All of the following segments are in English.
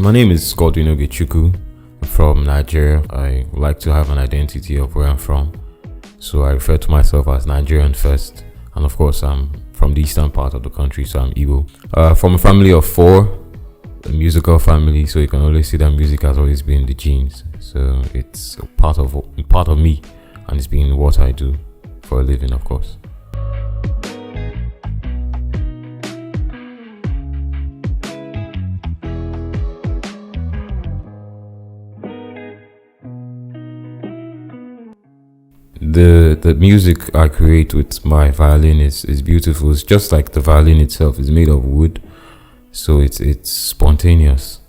My name is Godwin I'm from Nigeria. I like to have an identity of where I'm from, so I refer to myself as Nigerian first. And of course, I'm from the eastern part of the country, so I'm Igbo. From a family of four, a musical family, so you can always see that music has always been in the genes. So it's a part of me, and it's been what I do for a living, of course. The music I create with my violin is beautiful. It's just like the violin itself is made of wood, so it's spontaneous.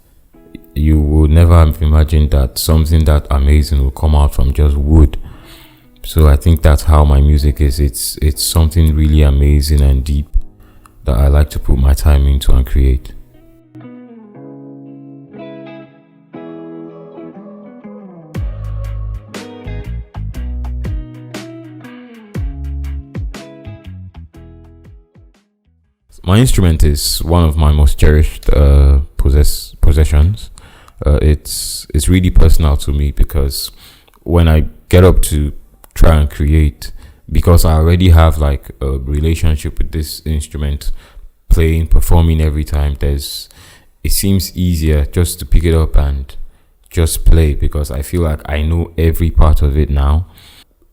You would never have imagined that something that amazing will come out from just wood. So I think that's how my music is. It's something really amazing and deep that I like to put my time into and create. My instrument is one of my most cherished possessions. It's really personal to me because when I get up to try and create, because I already have like a relationship with this instrument, playing, performing every time, it seems easier just to pick it up and just play because I feel like I know every part of it now.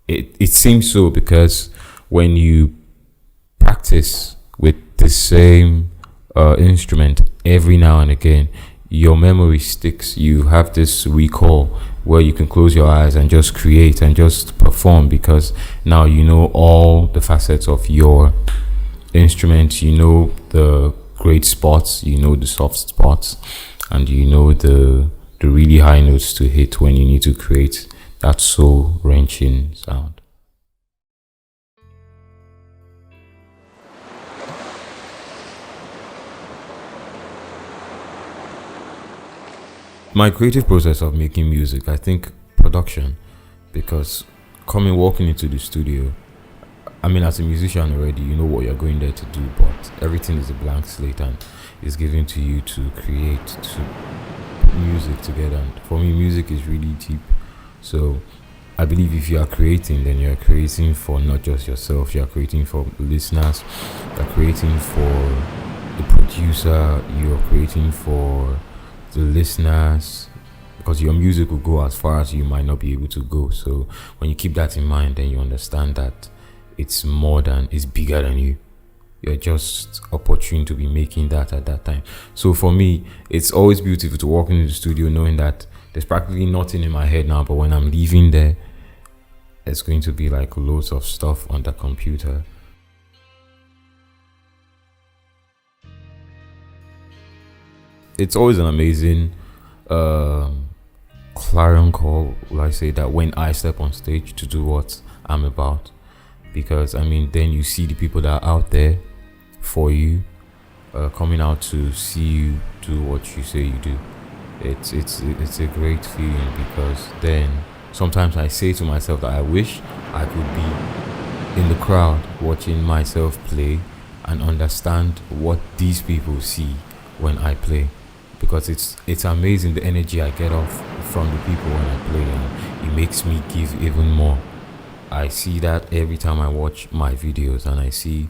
It seems so because when you practice with the same instrument every now and again, your memory sticks. You have this recall where you can close your eyes and just create and just perform because now you know all the facets of your instrument. You know the great spots, you know the soft spots, and you know the really high notes to hit when you need to create that soul wrenching sound. My creative process of making music, I think production, because walking into the studio, I mean, as a musician already, you know what you're going there to do, but everything is a blank slate and is given to you to create, to put music together. And for me, music is really deep. So I believe if you are creating, then you're creating for not just yourself, you're creating for listeners, you're creating for the producer, you're creating for the listeners, because your music will go as far as you might not be able to go. So when you keep that in mind, then you understand that it's bigger than you. You're just opportune to be making that at that time. So for me, it's always beautiful to walk into the studio knowing that there's practically nothing in my head now, but when I'm leaving there, it's going to be like loads of stuff on the computer. It's always an amazing clarion call, will I say, that when I step on stage to do what I'm about, because I mean, then you see the people that are out there for you, coming out to see you do what you say you do. It's a great feeling because then sometimes I say to myself that I wish I could be in the crowd watching myself play and understand what these people see when I play. Because it's amazing the energy I get off from the people when I play, and it makes me give even more. I see that every time I watch my videos, and I see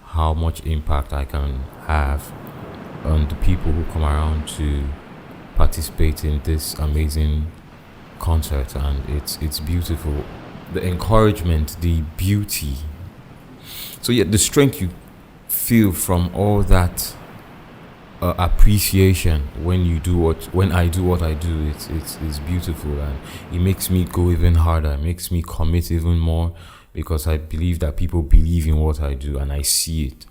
how much impact I can have on the people who come around to participate in this amazing concert, and it's beautiful. The encouragement, the beauty. So yeah, the strength you feel from all that appreciation when I do what I do, it's beautiful, and it makes me go even harder, it makes me commit even more, because I believe that people believe in what I do and I see it.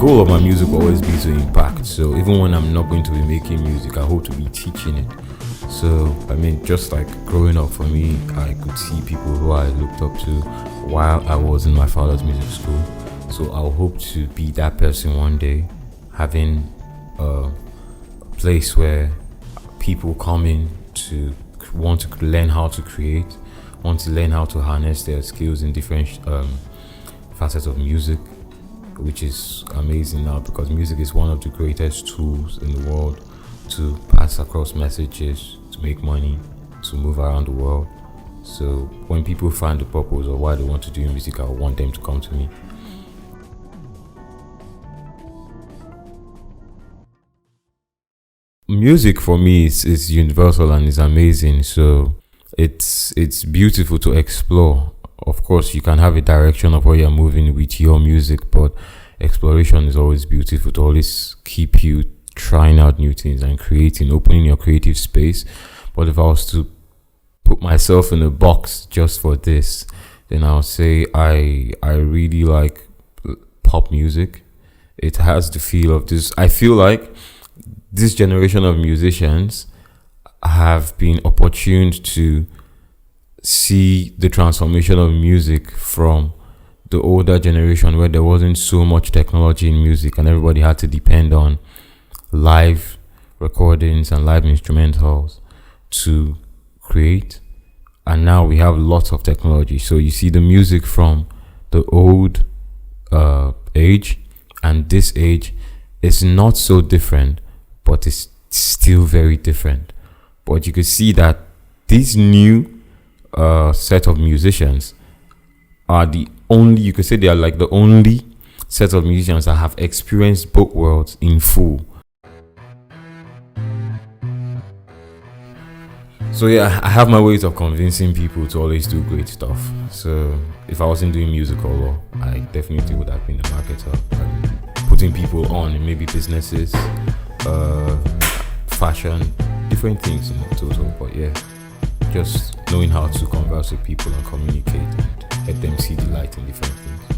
goal of my music will always be to impact. So even when I'm not going to be making music, I hope to be teaching it. So I mean, just like growing up for me, I could see people who I looked up to while I was in my father's music school. So I'll hope to be that person one day, having a place where people come in to want to learn how to create, want to learn how to harness their skills in different facets of music, which is amazing now, because music is one of the greatest tools in the world to pass across messages, to make money, to move around the world. So when people find the purpose of why they want to do music, I want them to come to me. Music for me is universal and is amazing. So it's beautiful to explore. Of course, you can have a direction of where you're moving with your music, but exploration is always beautiful, to always keep you trying out new things and creating, opening your creative space. But if I was to put myself in a box just for this, then I'll say I really like pop music. It has the feel of this. I feel like this generation of musicians have been opportuned to see the transformation of music from the older generation, where there wasn't so much technology in music and everybody had to depend on live recordings and live instrumentals to create. And now we have lots of technology. So you see the music from the old age and this age is not so different, but it's still very different. But you could see that these new set of musicians are the only, you could say they are like the only set of musicians that have experienced both worlds in full. So yeah, I have my ways of convincing people to always do great stuff. So if I wasn't doing music or law, I definitely would have been a marketer, putting people on in maybe businesses, fashion, different things in total. But yeah, just knowing how to converse with people and communicate and let them see the light in different things.